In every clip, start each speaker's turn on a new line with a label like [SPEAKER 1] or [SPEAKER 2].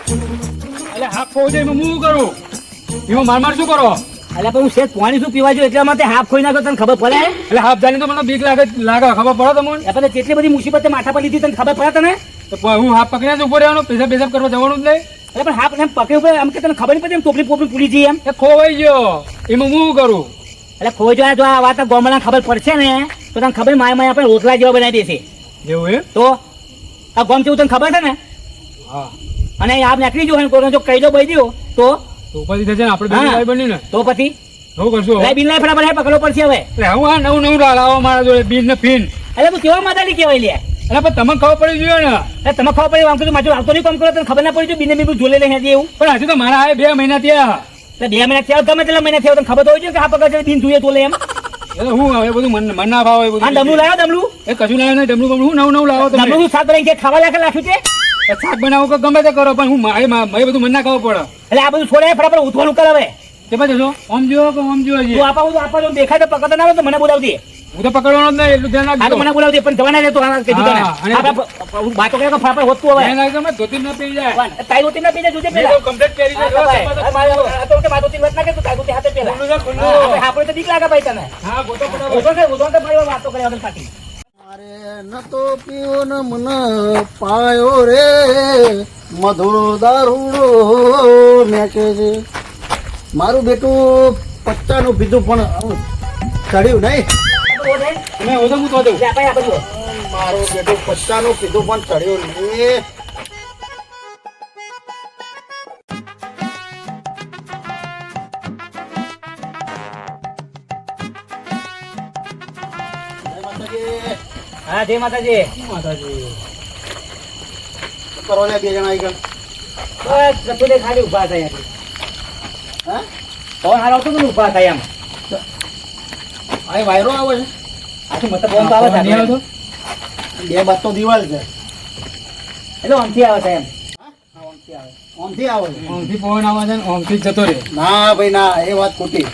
[SPEAKER 1] એટલે હાફ ખોઈ જાય એમાં હું કરું? એમાં માર શું કરો?
[SPEAKER 2] એટલે પણ હું શેઠ પાણી શું પીવા જોઈએ એટલા માટે હાફ ખોઈ નાખો તને ખબર પડે?
[SPEAKER 1] એટલે હાફ જાણી તો મને બીક લાગે ખબર પડે તમને?
[SPEAKER 2] એટલે કેટલી બધી મુસીબતે માથા પર લીધી તને ખબર પડે તને?
[SPEAKER 1] તો હું હાફ પકડીને જ ઉભો રહેવાનો, પેશાબ કરવા જવાનું જ નહીં.
[SPEAKER 2] એટલે પણ હાફ એમ પકડી ઉપર આમ કે તને ખબર નહીં પડે એમ ટોપલી પોપલી પૂરી જઈએ એમ?
[SPEAKER 1] એ ખોવાઈ ગયો એમાં હું કરું?
[SPEAKER 2] એટલે ખોઈ જાય જો આ વાત ગોમડા ખબર પડશે ને તો તને ખબર માય આપણે રોટલા જેવા બનાવી દેશે.
[SPEAKER 1] એવું એમ?
[SPEAKER 2] તો આ ગોમ કેવું તને ખબર છે ને?
[SPEAKER 1] હા.
[SPEAKER 2] અને આપ નીકળી જો કોઈ જો કહી દો બઈ દો તો
[SPEAKER 1] પછી થશે ને આપણે ભાઈ બની ને
[SPEAKER 2] તો પછી
[SPEAKER 1] શું કરશું?
[SPEAKER 2] બિલ લાઈ ફટાફટ પકડવો પડશે હવે.
[SPEAKER 1] એટલે હું આ નવું લાવો મારા જોડે બિલ ને ફીન.
[SPEAKER 2] એટલે તું કેવા મદાલી કહેવાય લે?
[SPEAKER 1] એટલે પણ તમને ખબર પડી જોઈએ ને.
[SPEAKER 2] એટલે તમે ખબર પડી આમ તો મારું આવતો નહીં કામ કરો તને ખબર ના પડી જો બીને બીજું જોલે લઈ એવું.
[SPEAKER 1] પણ હજુ તો મારા આવે 2 મહિના થયા.
[SPEAKER 2] એટલે 2 મહિના થયા ગમે તેટલા મહિના થયા તને ખબર તો હોય છે કે આ પકડ બિન જોઈએ તો લે એમ.
[SPEAKER 1] એટલે હું હવે બધું મન ના ભાવે બધું.
[SPEAKER 2] આ ડમલું લાવ્યો ડમલું?
[SPEAKER 1] એ કશું લાવ્યો નહીં ડમલું હું નવું લાવો તમે.
[SPEAKER 2] ડમલું શાક બનાવી ખાવા લાખ્યું છે?
[SPEAKER 1] શાક બનાવો કે ગમે તે કરો પણ હું મારે બધું મન ના ખાવું પડે.
[SPEAKER 2] એટલે આ બધું છોડે ફટાફટ ઉઠવાનું કર હવે.
[SPEAKER 1] કે પછી જો આમ જો કે આમ જો હજી.
[SPEAKER 2] તું આપા જો દેખાય તો પકડતા ના આવે તો મને બોલાવતી.
[SPEAKER 1] હું તો પકડવાનો જ નહીં એટલું ધ્યાન
[SPEAKER 2] આ તો
[SPEAKER 1] રાખજો.
[SPEAKER 2] મને બોલાવતી પણ જવાના રે તો આ કીધું તને. આપણે બાતો કરે તો ફટાફટ હોતું હવે.
[SPEAKER 1] ધ્યાન રાખજો મેં ધોતી ના પી જાય.
[SPEAKER 2] તાઈ રોટી ના પીજે જોજે
[SPEAKER 1] મેં
[SPEAKER 2] પેલા.
[SPEAKER 1] તો કમ્પ્લીટ પહેરી જાય.
[SPEAKER 2] આ તો કે માતો તી વાત ના કે તું તાઈ રોટી હાથે પેલા.
[SPEAKER 1] ખુલ્લું છે, ખુલ્લું.
[SPEAKER 2] આપણે તો બીક લાગે ભાઈ તને.
[SPEAKER 1] હા ગોતો પડાવો.
[SPEAKER 2] ઉધો કે ભાઈ વાતો કરે વગર પાટી.
[SPEAKER 3] અરે ન તો પીવો ન મન પાયો રે મધુર દારૂડો મેકે છે મારું બેટું 50 નું પીધું પણ ચડ્યું નહીં.
[SPEAKER 1] તમે ઓછો હું તો દઉં.
[SPEAKER 2] લે ભાઈ આ બધું.
[SPEAKER 3] મારું બેટું 50 નું પીધું પણ ચડ્યું નહીં.
[SPEAKER 2] હા જય માતાજી.
[SPEAKER 1] માતાજી.
[SPEAKER 3] શું કરો લે બે જણા આવી
[SPEAKER 2] બસ રસોડે ખાલી ઊભા થયા છે.
[SPEAKER 3] હા
[SPEAKER 2] પવન હારો તો ઊભા થયા એમ.
[SPEAKER 3] આ વાયરો આવે છે.
[SPEAKER 2] આ તો મતલબ બોમ્બ આવે છે
[SPEAKER 1] નહીં આવતો?
[SPEAKER 3] બે બાદ તો દિવાલ છે.
[SPEAKER 2] એટલે આમથી આવે છે એમ.
[SPEAKER 3] ઓમથી આવે છે.
[SPEAKER 1] આમથી પવન આવે છે ને આમથી જ જતો રહે.
[SPEAKER 3] ના ભાઈ ના એ વાત ખોટી.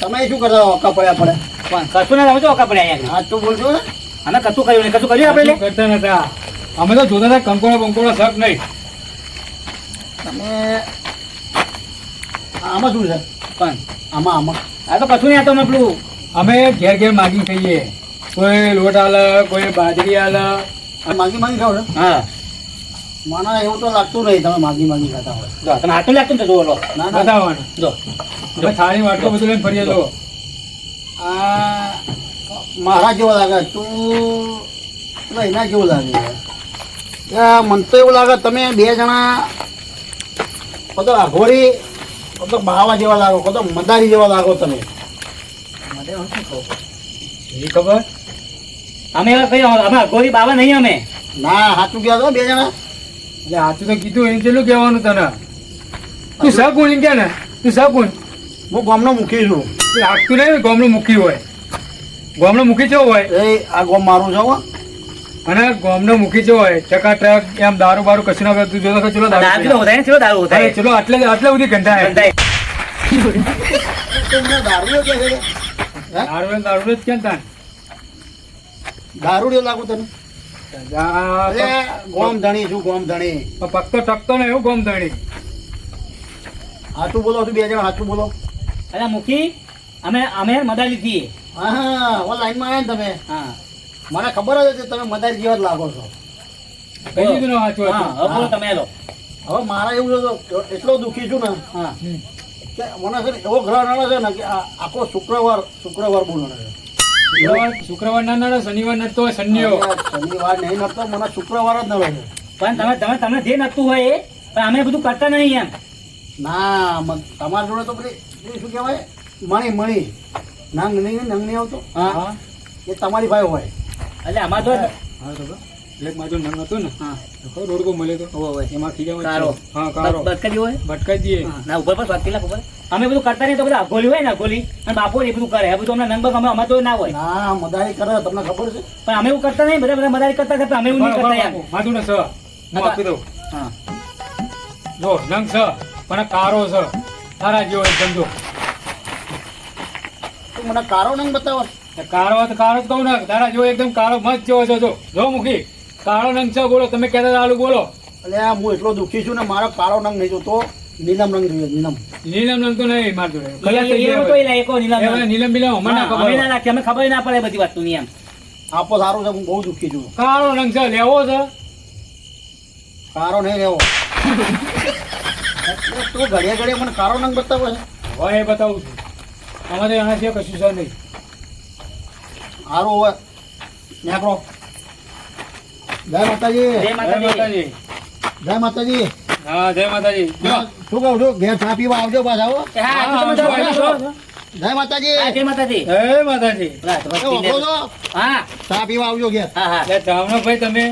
[SPEAKER 3] તમે શું કરતા ઓકા પડ્યા પડે
[SPEAKER 2] પણ કશું ના રમજો ઓકા પડ્યા અહીંયા.
[SPEAKER 3] આજ તો બોલજો ને.
[SPEAKER 2] અમે કશું કર્યું નહીં કશું કર્યું આપણે લે.
[SPEAKER 1] કરતા નતા અમે તો જોતા હતા કંકોડા બંકોડા શક નહીં.
[SPEAKER 3] તમે આમાં શું છે
[SPEAKER 2] પણ
[SPEAKER 3] આમાં
[SPEAKER 2] આ તો કશું નહીં આ તો અમે પેલું
[SPEAKER 1] અમે ઘેર ઘેર માગી ખાઈએ. કોઈ લોટ આલે કોઈ બાજરી આલે.
[SPEAKER 3] માગી ખાવ છો
[SPEAKER 2] હા
[SPEAKER 3] મને એવું તો લાગતું નહીં તમે માગી ખાતા હોય.
[SPEAKER 2] જો તમે હાથું લાગતું ને તો જુઓ લો.
[SPEAKER 3] ના ના
[SPEAKER 1] બતાવવાનું.
[SPEAKER 2] જો
[SPEAKER 1] અમે થાળી વાટકો બધું લઈને ફરીએ તો
[SPEAKER 3] આ મારા જેવો લાગે તું પેલા એના જેવું લાગે યાર. મને તો એવું લાગે તમે બે જણા કદો અઘોરી કદો બાવા જેવા લાગો કદો મદારી જેવા લાગો તમે.
[SPEAKER 1] એ ખબર.
[SPEAKER 2] અમે એવા કઈ અમે ગોરી બાવા નહીં અમે.
[SPEAKER 3] ના સાચું ગયા છો બે જણા.
[SPEAKER 1] એટલે હાથું તો કીધું એને કેટલું કહેવાનું તને. તું સગુણ એમ કે ને તું સગુણ.
[SPEAKER 3] હું ગામનો મૂકી છું.
[SPEAKER 1] લાગતું નહીં ગોમનું મૂકી હોય. ગોમનું મૂકી જો હોય
[SPEAKER 3] એ આ ગામ મારું છે હો.
[SPEAKER 1] અને ગોમનું મૂકી જો હોય ટકાટક એમ દારૂ બારૂ કશું ના તું જોતો ચલો
[SPEAKER 2] દારૂ તો વધારે ને ચલો દારૂ વધારે.
[SPEAKER 1] ચલો આટલે સુધી ગંધાય.
[SPEAKER 2] ગંધાય.
[SPEAKER 3] તમને દારૂ કે છે હે?
[SPEAKER 1] દારૂ જ કેમ તાન.
[SPEAKER 3] દારૂડિયો લાગુ તને. અરે ગોમ ધણી છું ગોમ ધણી.
[SPEAKER 1] પકતો ટકતો ને એવું ગોમ ધણી.
[SPEAKER 3] હાચું બોલો છું બે જણા હાચું બોલો.
[SPEAKER 2] અરે મુખી અમે મદા લીધી.
[SPEAKER 3] હા ઓ લાઈનમાં આવ્યા ને તમે.
[SPEAKER 2] હા
[SPEAKER 3] મને ખબર જ હતી તમે મદારી જેવા જ લાગો છો.
[SPEAKER 1] કઈ દીધું ને સાચું
[SPEAKER 2] હા
[SPEAKER 1] હતું.
[SPEAKER 2] હવે બોલો તમે લો.
[SPEAKER 3] હવે મારા એવું છે તો એટલો દુઃખી છું ને
[SPEAKER 2] હા
[SPEAKER 3] કે મને છે ને એવો ગ્રહ નડે છે ને કે આ આખો શુક્રવાર બોલો નડે.
[SPEAKER 1] શુક્રવાર ના નડે શનિવાર નડતો હોય શનિયો.
[SPEAKER 3] શનિવાર નહીં નડતો મને શુક્રવાર જ નડે છે.
[SPEAKER 2] પણ તમે જે નતું હોય એ પણ અમે બધું કરતા નહીં એમ.
[SPEAKER 3] ના તમારા જોડે તો પેલી એ શું કહેવાય મણી નંગ નહીં આવતો
[SPEAKER 2] હા
[SPEAKER 3] એ તમારી ભાઈ હોય.
[SPEAKER 2] એટલે આમાં તો
[SPEAKER 1] હા તો એક માજો નંગ હતો ને
[SPEAKER 2] હા
[SPEAKER 1] રોડ કો મળે તો
[SPEAKER 2] હોય
[SPEAKER 1] એમાં ખીજામાં
[SPEAKER 2] કારો.
[SPEAKER 1] હા કારો
[SPEAKER 2] બટકા હોય
[SPEAKER 1] ભટકાઈ દઈએ.
[SPEAKER 2] ના ઉપર પર સ્વાદ પેલા ઉપર અમે બધું કરતા નહીં તો બધા અગોલી હોય ને અગોલી અને બાપો એ બધું કરે એ બધું અમને નંગ અમે અમારે તો ના હોય
[SPEAKER 3] ના મદારી કરે તમને ખબર છે.
[SPEAKER 2] પણ અમે એવું કરતા નહીં બધા મદારી કરતા છે પણ અમે એવું નહીં કરતા એમ.
[SPEAKER 1] માધું ને સ હું આપી દઉં.
[SPEAKER 2] હા
[SPEAKER 1] જો નંગ સ પણ કારો છે તારા જેવો એકદમ જો.
[SPEAKER 3] તું મને કારો નંગ બતાવો.
[SPEAKER 1] કારો તો કારો જ કહું ને તારા જેવો એકદમ કાળો મસ્ત જેવો છે જો મૂકી કાળો નંગ છે બોલો તમે કહેતા આલુ બોલો.
[SPEAKER 3] એટલે હું એટલો દુઃખી છું ને મારો કાળો રંગ નહીં જોતો, નીલમ રંગ જોઈએ, નીલમ.
[SPEAKER 1] નીલમ રંગ તો નહીં માર જોડે. કલર થઈ
[SPEAKER 2] એવું
[SPEAKER 1] ગયા
[SPEAKER 2] તો
[SPEAKER 1] હવે.
[SPEAKER 2] ઈ એકો નીલમ
[SPEAKER 1] હવે નીલમ બિલમ અમને ના
[SPEAKER 2] અમે ના
[SPEAKER 1] ખબર.
[SPEAKER 2] નાખીએ, અમે ખબર ના પડે બધી વસ્તુની એમ.
[SPEAKER 3] આપો સારું છે, હું બહુ દુઃખી છું.
[SPEAKER 1] કાળો રંગ છે, લેવો છે?
[SPEAKER 3] કાળો નહીં લેવો. તું ઘડિયા ઘડિયા મને કાળો રંગ બતાવો છે.
[SPEAKER 1] હવે એ બતાવું છું. અમારે આના સિવાય કશું છે નહીં.
[SPEAKER 3] સારું હોય નીકળો. જય માતાજી.
[SPEAKER 2] જય
[SPEAKER 1] જય
[SPEAKER 2] માતાજી.
[SPEAKER 1] માતાજી.
[SPEAKER 3] જય માતાજી.
[SPEAKER 1] હા જય માતાજી. જો.
[SPEAKER 3] શું કહું છું, ઘેર ચા પીવા આવજો પાછા હો.
[SPEAKER 2] હા, તમે જાઓ.
[SPEAKER 3] જય માતાજી.
[SPEAKER 2] હા, જય માતાજી.
[SPEAKER 1] જય માતાજી.
[SPEAKER 2] બોલા,
[SPEAKER 3] એ
[SPEAKER 2] અધવન
[SPEAKER 3] વાપરો
[SPEAKER 2] પીને-
[SPEAKER 3] છો?
[SPEAKER 2] હા,
[SPEAKER 3] ચા પીવા આવજો ઘેર.
[SPEAKER 2] હા, હા.
[SPEAKER 1] એટલે ચાવનો ભાઈ તમે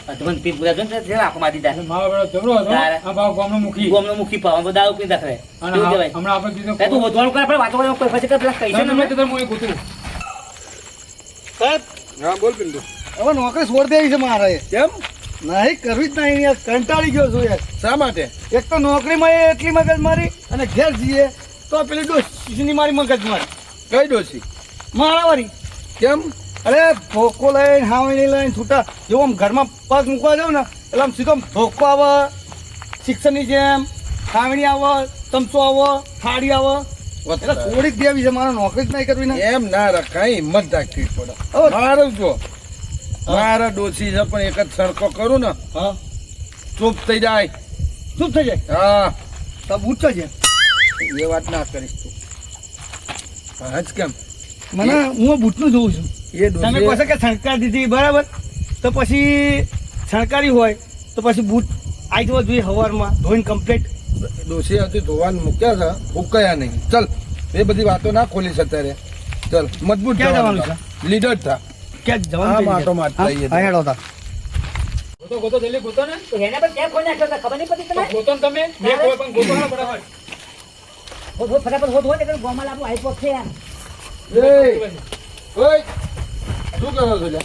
[SPEAKER 2] અધવન પી પૂરા જો ને તે આંખો મારી દીધા.
[SPEAKER 1] મારો બેડો ઝઘડો હતો.
[SPEAKER 2] તારે.
[SPEAKER 1] આ ભાવ ગામનો મુખી.
[SPEAKER 2] ગોમનો મુખી પાવ, દારૂ પી દાખલે.
[SPEAKER 1] અને
[SPEAKER 2] એવું
[SPEAKER 1] હા,
[SPEAKER 2] કહેવાય.
[SPEAKER 1] હમણાં આપણે કીધું
[SPEAKER 2] એ તું વધવાનું કરે, આપણે વાતો કરવાનું કોઈ પછી કે પેલા કહીશ ને
[SPEAKER 1] તમે
[SPEAKER 2] અમે.
[SPEAKER 1] તો મને કૂતું.
[SPEAKER 3] સાહેબ,
[SPEAKER 4] હા બોલ પિન્ટુ.
[SPEAKER 3] હવે નોકરી છોડી દેવી છે મારે.
[SPEAKER 4] કેમ?
[SPEAKER 3] નહીં કરવી જ નહીં યાર, કંટાળી ગયો છું યાર.
[SPEAKER 4] શા માટે?
[SPEAKER 3] એક તો નોકરીમાં એટલી મગજ મારી અને ઘેર જઈએ તો પેલી ડોસીની મારી મગજ મારી
[SPEAKER 4] કઈ ડોસી?
[SPEAKER 3] મારા વાળી.
[SPEAKER 4] કેમ?
[SPEAKER 3] અરે ધોકો લઈને હાવણી લઈને છૂટા જેવું આમ ઘરમાં પગ મૂકવા જાઉં ને એટલે આમ સીધો આમ ધોકો આવે, શિક્ષણની જેમ હાવણી આવે, ચમચો આવે, થાળી આવે. એટલે થોડીક દેવી છે, મારે નોકરી જ નહીં કરવી ને.
[SPEAKER 4] એમ ના રખાય, હિંમત રાખવી પડે.
[SPEAKER 3] હવે-
[SPEAKER 4] મારું જો મારા ડોસી છે પણ એક જ સડકો કરું ને
[SPEAKER 3] હા,
[SPEAKER 4] ચૂપ થઈ જાય.
[SPEAKER 3] શું થઈ જાય?
[SPEAKER 4] હા,
[SPEAKER 3] તો ઉઠો છે.
[SPEAKER 4] એ વાત ના કરીશ તું. હા જ કેમ?
[SPEAKER 3] મને હું બૂટનું જોઉં છું.
[SPEAKER 4] એ
[SPEAKER 3] તમે કહો છો
[SPEAKER 4] ડોસી
[SPEAKER 3] કે છણકાર દીધી બરાબર, તો પછી છણકારી હોય તો પછી બૂટ આવી જવા જોઈએ સવારમાં ધોઈને કમ્પ્લીટ.
[SPEAKER 4] ડોસી હજી ધોવાનું મૂક્યા છે, ઉકાયા નહીં. ચલ, એ બધી વાતો ના ખોલીશ અત્યારે. ચલ, મજબૂત
[SPEAKER 3] ક્યાં
[SPEAKER 4] થવાનું
[SPEAKER 3] જવાનું
[SPEAKER 4] છે. લીડર થા.
[SPEAKER 3] ક્યાં
[SPEAKER 4] હા,
[SPEAKER 3] જવાનું
[SPEAKER 4] માટો મારતા આવીએ.
[SPEAKER 1] ગોતો ગોતો જલ્દી ગોતો ને.
[SPEAKER 2] તો એને પણ ક્યાં ખોઈ નાખ્યો તો ખબર નહીં પડી
[SPEAKER 1] તો
[SPEAKER 2] તમે?
[SPEAKER 1] ગોતો ને તમે. મેં કોઈ પણ ગોતો ના ફટાફટ.
[SPEAKER 2] હોત, હોત, ફટાફટ હોત, હોત, એટલે ગોમાલ આપણું આઈપોક છે એમ.
[SPEAKER 4] એ, ઓય, શું કરો છો લ્યા?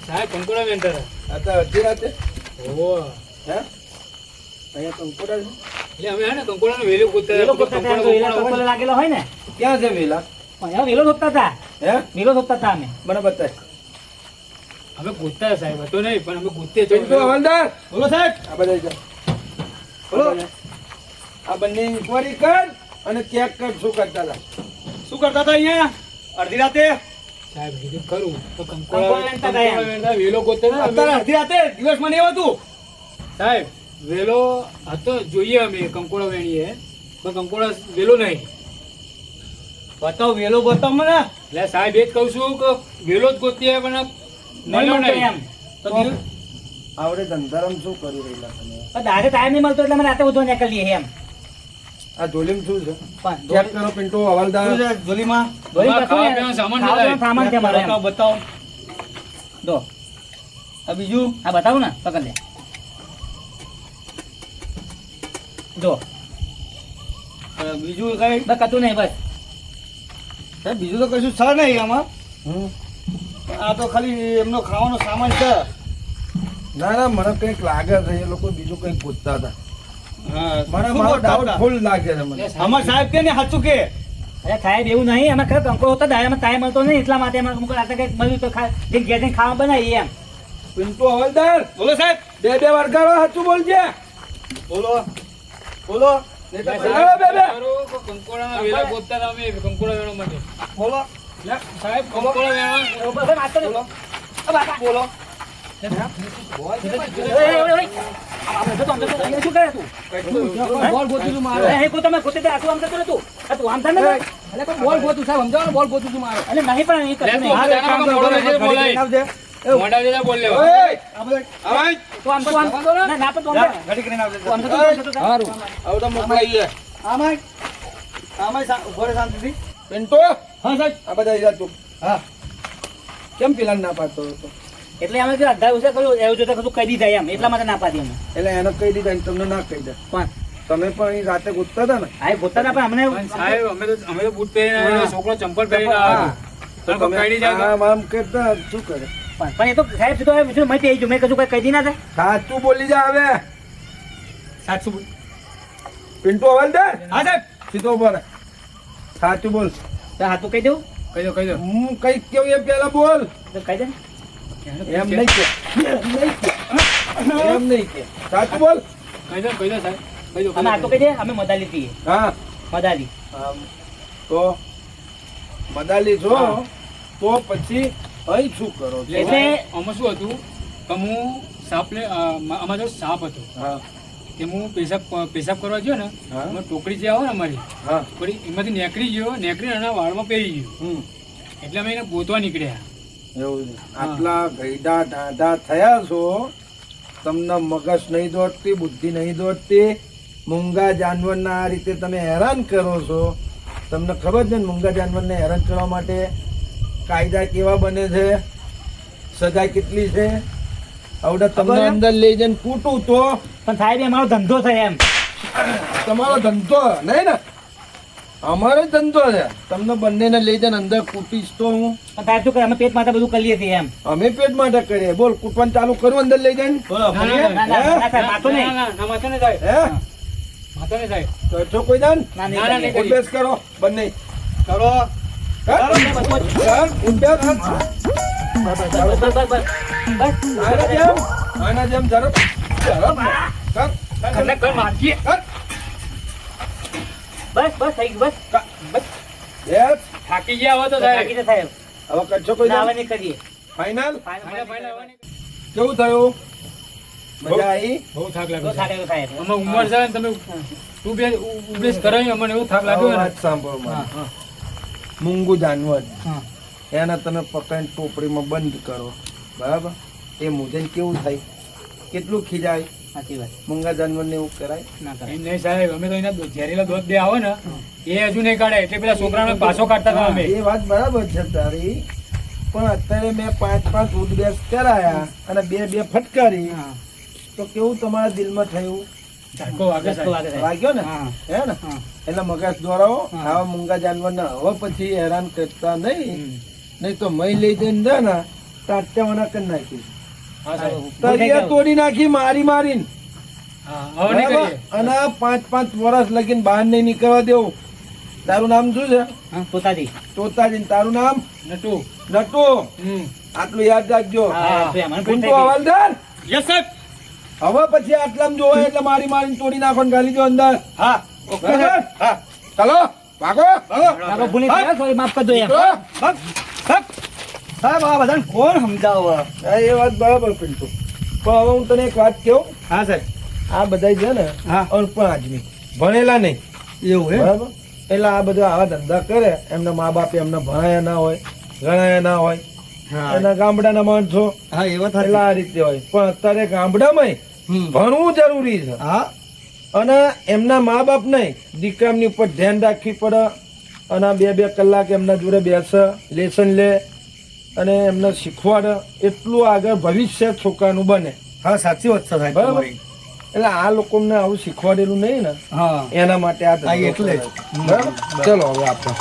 [SPEAKER 1] સાહેબ કંકોડા વેંતર.
[SPEAKER 4] આ તો અડધી રાતે?
[SPEAKER 1] ઓહો.
[SPEAKER 4] હે? અહીંયા કંકોડા છે?
[SPEAKER 1] એટલે અમે હે ને કંકોડાનો વેલો ગોતતા
[SPEAKER 2] વેલો
[SPEAKER 1] હતા.
[SPEAKER 2] ગોતતા હતા, તો વેલા ટોપલો લાગેલો હોય ને
[SPEAKER 4] ક્યાં છે વેલા?
[SPEAKER 2] પણ એમાં વેલો ગોતતા હતા.
[SPEAKER 4] હે?
[SPEAKER 2] વેલો ગોતતા હતા અમે.
[SPEAKER 4] મને બતાય.
[SPEAKER 1] અમે ગોતતા હતા સાહેબ, હતો નહીં પણ અમે ગોતીએ
[SPEAKER 4] પિન્ટુ
[SPEAKER 1] છીએ.
[SPEAKER 4] હવાલદાર,
[SPEAKER 3] બોલો સાહેબ.
[SPEAKER 4] આ બધા જા. બોલો. આ બંને ઇન્કવાયરી કર અને ચેક કર શું કરતા હતા.
[SPEAKER 3] શું કરતા હતા અહીંયા અડધી રાતે?
[SPEAKER 1] સાહેબ કીધું ખરું તો
[SPEAKER 2] કંકોડા વેંતતા હતા એમ.
[SPEAKER 1] વેંતતા વેલો ગોતતા હતા.
[SPEAKER 3] અત્યારે
[SPEAKER 1] અમે-
[SPEAKER 3] અડધી રાતે દિવસમાં નહીં આવતું.
[SPEAKER 1] સાહેબ વેલો હતો, જોઈએ અમે કંકોડા વેણીએ પણ કંકોડા વેલો નહીં.
[SPEAKER 3] બતાવો વેલો બતાવ મને.
[SPEAKER 1] એટલે સાહેબ એ જ કહું છું કે વેલો જ ગોતીએ પણ
[SPEAKER 2] નહીં
[SPEAKER 1] મળ્યો
[SPEAKER 2] મળતો
[SPEAKER 1] નહીં.
[SPEAKER 2] એમ. તો દિવસ-
[SPEAKER 4] આવડે ધંધારામ શું કરી રહેલા તમે?
[SPEAKER 2] પણ દાડે ટાઈમ નહીં મળતો એટલે અમે રાતે ઉધવા નીકળીએ એમ.
[SPEAKER 4] આ ધોલીમ શું છે?
[SPEAKER 2] પણ
[SPEAKER 4] ચેક કરો પિન્ટુ હવાલદાર.
[SPEAKER 3] શું છે જોલીમાં?
[SPEAKER 2] ધોરી
[SPEAKER 1] અમારે
[SPEAKER 2] કશું
[SPEAKER 1] ખાવા
[SPEAKER 2] નહીં.
[SPEAKER 1] પીવાનો સામાન
[SPEAKER 2] ખાવા પીવાનો સામાન છે મારે એમ.
[SPEAKER 3] બતાવો બતાવો.
[SPEAKER 2] જો
[SPEAKER 3] આ બીજું
[SPEAKER 2] આ બતાવું ને પકડ લે. જો
[SPEAKER 3] બીજું કઈ
[SPEAKER 2] બસ કતું નહીં બસ.
[SPEAKER 3] સાહેબ, બીજું તો કશું છે નહીં આમાં.
[SPEAKER 4] હમ.
[SPEAKER 3] આ તો ખાલી એમનો ખાવાનો સામાન છે.
[SPEAKER 4] ના ના, મને કંઈક લાગે છે એ લોકો બીજું કંઈક પૂછતા હતા.
[SPEAKER 3] હા,
[SPEAKER 4] મને
[SPEAKER 3] શું
[SPEAKER 4] મારો
[SPEAKER 3] બોલતા
[SPEAKER 4] ડાઉટ
[SPEAKER 3] હતા?
[SPEAKER 4] ફૂલ લાગે છે મને.
[SPEAKER 3] અમાર સાહેબ કે ને સાચું કે
[SPEAKER 2] અરે સાહેબ એવું નહીં, અમે ખરેખર કંકોડો હોતા દાડામાં ટાઈમ મળતો નહીં એટલા માટે અમે અમુક રાતે કંઈક મળ્યું તો જે ઘેર જઈને ખાવા બનાવીએ એમ.
[SPEAKER 4] પિન્ટુ હવાલદાર,
[SPEAKER 3] બોલો સાહેબ.
[SPEAKER 4] બે વરગાડો સાચું બોલજે.
[SPEAKER 3] બોલો બોલો નહીં તો
[SPEAKER 1] સાહેબ,
[SPEAKER 4] બોલો, બે.
[SPEAKER 1] ખરું કે કંકોડાનો વેલો ગોતતા હતા અમે કંકોડા વેણવા માટે.
[SPEAKER 3] બોલો
[SPEAKER 1] લે, સાહેબ કંકોડા વેણવા
[SPEAKER 2] બસ, બસ, વાત કરો. આ બાપા.
[SPEAKER 3] બોલો.
[SPEAKER 2] ઓય, ઓય, ઓય. આ બધું તો આમ જતો રહ્યો. શું કરે તું?
[SPEAKER 3] બોલ ગોતું છું મારે.
[SPEAKER 2] અરે, હે, કોઈ તમે ગોતે તે આટલું આમ જતો રહે તું. આ તું આમ થાય ને?
[SPEAKER 3] એટલે કોઈ બોલ ગોતું સાહેબ સમજાવો ને, બોલ ગોતું છું મારે.
[SPEAKER 2] અરે નહીં પણ એ કશું
[SPEAKER 1] લે,
[SPEAKER 2] નહીં.
[SPEAKER 1] તું
[SPEAKER 2] હા,
[SPEAKER 1] આમ મોડો લેજે, બોલાય.
[SPEAKER 3] આવજે.
[SPEAKER 1] મોઢા જેલા બોલ લેવા.
[SPEAKER 4] ઓય,
[SPEAKER 3] આ બધા
[SPEAKER 4] આવાજ.
[SPEAKER 2] તું આમ તું આમ ના ના પણ તું આમ
[SPEAKER 3] ઘડી કરીને આવજે.
[SPEAKER 2] તું આમ જતો રહે, જતો રહે.
[SPEAKER 4] સારું, હવે તો મોકલાઈએ.
[SPEAKER 3] આમાંય ઉભો રહે શાંતિથી.
[SPEAKER 4] પિન્ટુ,
[SPEAKER 3] હા સાહેબ.
[SPEAKER 4] આ બધા જા તું.
[SPEAKER 3] હા
[SPEAKER 4] કેમ પેલા ના પાડતો હતો?
[SPEAKER 2] એટલે અમે જો અડધા ઉછેર કર્યું એવું જોતા કશું કહી દીધા એમ એટલા માટે ના પાડી અમે.
[SPEAKER 4] એટલે એને કહી દીધા ને તમને ના કહી દે.
[SPEAKER 2] પણ
[SPEAKER 4] તમે પણ અહીં રાતે ગોતતા હતા ને?
[SPEAKER 2] આ ગોતા હતા પણ અમને
[SPEAKER 1] પણ સાહેબ અમે તો બૂટ પહેરીને આવ્યા, છોકરો ચંપલ પહેરીને આવ્યો. તો
[SPEAKER 4] તમે
[SPEAKER 1] પકડી જાય તો?
[SPEAKER 4] આમ આમ કરતા શું કરે?
[SPEAKER 2] પણ એ તો સાહેબ સીધો આવ્યો મેં કહી મેં કશું કઈ કહી દી ના થાય.
[SPEAKER 4] સાચું બોલી જા હવે.
[SPEAKER 3] સાચું બોલ.
[SPEAKER 4] પિન્ટુ હવાલદાર,
[SPEAKER 3] હા સાહેબ.
[SPEAKER 4] સીધો ઉપર સાચું બોલ.
[SPEAKER 2] તો હા તું કહી દઉં
[SPEAKER 1] કહી દો કહી દો.
[SPEAKER 4] હું કઈ કેવું એ પેલા બોલ.
[SPEAKER 2] તો કહી દે ને.
[SPEAKER 4] એમ નહીં કે. એમ નહીં કે સાચું બોલ.
[SPEAKER 1] કહી દો સાહેબ કહી દો
[SPEAKER 2] અમે આ તો કહી દે અમે મદાલી છીએ
[SPEAKER 4] હા
[SPEAKER 2] મદાલી
[SPEAKER 4] આમ તો મદાલી છો
[SPEAKER 2] હા.
[SPEAKER 4] તો પછી અહીં શું કરો છો?
[SPEAKER 2] એટલે
[SPEAKER 1] આમાં શું હતું કે હું સાપ લે અમારો જો સાપ હતો
[SPEAKER 4] હા
[SPEAKER 1] તે હું પેશાબ કરવા ગયો ને
[SPEAKER 4] હા.
[SPEAKER 1] એમાં ટોકરી જે આવે ને અમારી
[SPEAKER 4] હા
[SPEAKER 1] થોડી એમાંથી નીકળી એના વાળમાં પહેરી ગયો
[SPEAKER 4] હમ
[SPEAKER 1] એટલે અમે એને ગોતવા નીકળ્યા
[SPEAKER 4] એવું છે. આટલા ગઈડા ઢાંઢા થયા છો, તમને મગજ નહીં દોડતી, બુદ્ધિ નહીં દોડતી, મૂંગા જાનવરના આ રીતે તમે હેરાન કરો છો. તમને ખબર છે ને મૂંગા જાનવરને હેરાન કરવા માટે કાયદા કેવા બને છે, સજા કેટલી છે? આવડે તમને
[SPEAKER 2] એમ?
[SPEAKER 4] અંદર લઈ જઈને કૂટું તો
[SPEAKER 2] પણ સાહેબ એ અમારો ધંધો છે એમ
[SPEAKER 4] તમારો ધંધો નહીં ને, અમારો જ ધંધો છે. તમને બંનેને લઈ જઈને અંદર કૂટીશ તો હું
[SPEAKER 2] પણ સાહેબ શું કરે અમે પેટ માટે બધું કરીએ છીએ એમ
[SPEAKER 4] અમે પેટ માટે કરીએ. બોલ કૂટવાનું ચાલુ કરું અંદર લઈ જઈને?
[SPEAKER 2] બોલો
[SPEAKER 1] ના,
[SPEAKER 2] ના, ના, ના, સાહેબ, માથું નહીં.
[SPEAKER 1] ના માથે નહીં સાહેબ
[SPEAKER 4] હે
[SPEAKER 1] માથે નહીં સાહેબ
[SPEAKER 4] તો છો કોઈ દાન
[SPEAKER 2] ના, નહીં
[SPEAKER 1] ના, ના,
[SPEAKER 2] કરીએ.
[SPEAKER 1] નહીં.
[SPEAKER 4] ઉઠબેસ કરો બંને.
[SPEAKER 1] કરો
[SPEAKER 2] ચાલો, બસ, બસ,
[SPEAKER 4] ચાલ, ઉઠબેસ.
[SPEAKER 2] બસ, બસ, બસ, બસ.
[SPEAKER 4] આના જેમ આના જેમ ઝડપ ઝડપ કર,
[SPEAKER 1] કને કર મારજી
[SPEAKER 4] કર,
[SPEAKER 2] બસ બસ થઈ ગયું બસ
[SPEAKER 4] કર. Yes.
[SPEAKER 1] થાકી ગયા હો તો
[SPEAKER 2] બાકી
[SPEAKER 1] સાહેબ
[SPEAKER 2] તો સાહેબ
[SPEAKER 4] હવે કરશો કોઈ
[SPEAKER 2] ના, હવે
[SPEAKER 4] દાન
[SPEAKER 2] નહીં કરીએ
[SPEAKER 4] ફાઇનલ?
[SPEAKER 2] ફાઇનલ.
[SPEAKER 4] કેવું થયું? મજા આવી?
[SPEAKER 1] બહુ થાક
[SPEAKER 2] બહુ
[SPEAKER 1] લાગ્યો
[SPEAKER 2] સારું સાહેબ
[SPEAKER 1] અમે ઉંમર છે ને તમે ઉભેશ કરાવી અમને એવો થાક લાગ્યો
[SPEAKER 4] હવે
[SPEAKER 1] ને
[SPEAKER 4] વાત સાંભળો મારી.
[SPEAKER 1] હા.
[SPEAKER 4] મૂંગું જાનવર
[SPEAKER 2] હા.
[SPEAKER 4] એને તમે પકડીને ટોપડીમાં બંધ કરો, બરાબર? એ મુજન કેવું થાય? કેટલું ખીજાય?
[SPEAKER 2] સાચી વાત
[SPEAKER 4] મૂંગા જાનવરને એવું કરાય?
[SPEAKER 2] ના કરે
[SPEAKER 1] એમ નહીં સાહેબ અમે તો એના ઝેરીલા દોધ બે આવે ને એ હજુ નહીં કાઢે એટલે પેલા છોકરાને પાછો કાઢતા હતા અમે
[SPEAKER 4] એ વાત બરાબર છે તારી, પણ અત્યારે મેં 5 ઉઠબેસ કરાયા અને 2 ફટકારી
[SPEAKER 2] હા.
[SPEAKER 4] તો કેવું તમારા દિલમાં થયું?
[SPEAKER 1] ઝાટકો વાગે
[SPEAKER 2] ધક્કો
[SPEAKER 1] સાહેબ
[SPEAKER 2] વાગે સાહેબ.
[SPEAKER 4] વાગ્યો ને?
[SPEAKER 2] હા.
[SPEAKER 4] હે ને?
[SPEAKER 2] હા.
[SPEAKER 4] એટલે મગજ દોરાવો.
[SPEAKER 2] હા.
[SPEAKER 4] આવા મૂંગા જાનવરને હવે પછી હેરાન કરતા નહીં,
[SPEAKER 2] હમ.
[SPEAKER 4] નહીં તો મય લઈ જઈને દે ને તાત્યાવાના કરી નાખી,
[SPEAKER 1] હા સાહેબ
[SPEAKER 4] તળિયે તોડી નાખી મારીને.
[SPEAKER 1] હા હવે નહીં
[SPEAKER 4] બરાબર?
[SPEAKER 1] કરીએ
[SPEAKER 4] અને 5 વર્ષ લગીને બહાર નહીં નીકળવા દેવું. તારું નામ શું છે?
[SPEAKER 2] હા, પોતાજી
[SPEAKER 4] તોતાજી. તારું નામ?
[SPEAKER 1] નટુ
[SPEAKER 4] નટુ. આટલું યાદ રાખજો.
[SPEAKER 2] હા, તો એમાં પણ
[SPEAKER 4] કુંટુ
[SPEAKER 2] થઈ ગઈ.
[SPEAKER 4] હવાલદાર,
[SPEAKER 1] યસ સાહેબ
[SPEAKER 4] હવે પછી આટલામાં જોવે એટલે મારીને તોડી નાખો ને ગાલી દો અંદર.
[SPEAKER 1] હા
[SPEAKER 4] બરાબર? હા ચાલો ભાગો
[SPEAKER 2] આપડે ભૂલી ગયા, sorry, માફ કરજો એમ
[SPEAKER 4] ભાગ.
[SPEAKER 2] સાહેબ આ બધાને કોણ સમજાવો
[SPEAKER 4] હા, એ વાત બરાબર પિન્ટુ, પણ હવે હું તને એક વાત કહું.
[SPEAKER 2] હા સાહેબ
[SPEAKER 4] આ બધા છે ને
[SPEAKER 2] હા.
[SPEAKER 4] અલ્પણ આદમી, ભણેલા નહીં,
[SPEAKER 2] એવું
[SPEAKER 4] બરાબર? એટલે આ બધા આવા ધંધા કરે. એમના મા બાપે એમને ભણાયા ના હોય, ગણાયા ના હોય, એના ગામડાના માણસો
[SPEAKER 2] હા એ વાત
[SPEAKER 4] એટલે આ રીતે હોય. પણ અત્યારે ગામડામાં ભણવું જરૂરી છે.
[SPEAKER 2] હા
[SPEAKER 4] અને એમના મા બાપ નહીં, દીકરાની ઉપર ધ્યાન રાખવી પડે. અને 2 કલાક એમના જોડે બેસે, લેસન લે અને એમને શીખવાડે, એટલું આગળ ભવિષ્ય છોકરાનું બને.
[SPEAKER 2] હા સાચી વાત છે સાહેબ
[SPEAKER 4] બરાબર? એટલે આ લોકોને આવું શીખવાડેલું નહીં ને,
[SPEAKER 2] હા
[SPEAKER 4] એના માટે આ ધંધો
[SPEAKER 2] એટલે જ.
[SPEAKER 4] કરે. બરાબર? ચલો હવે આપણે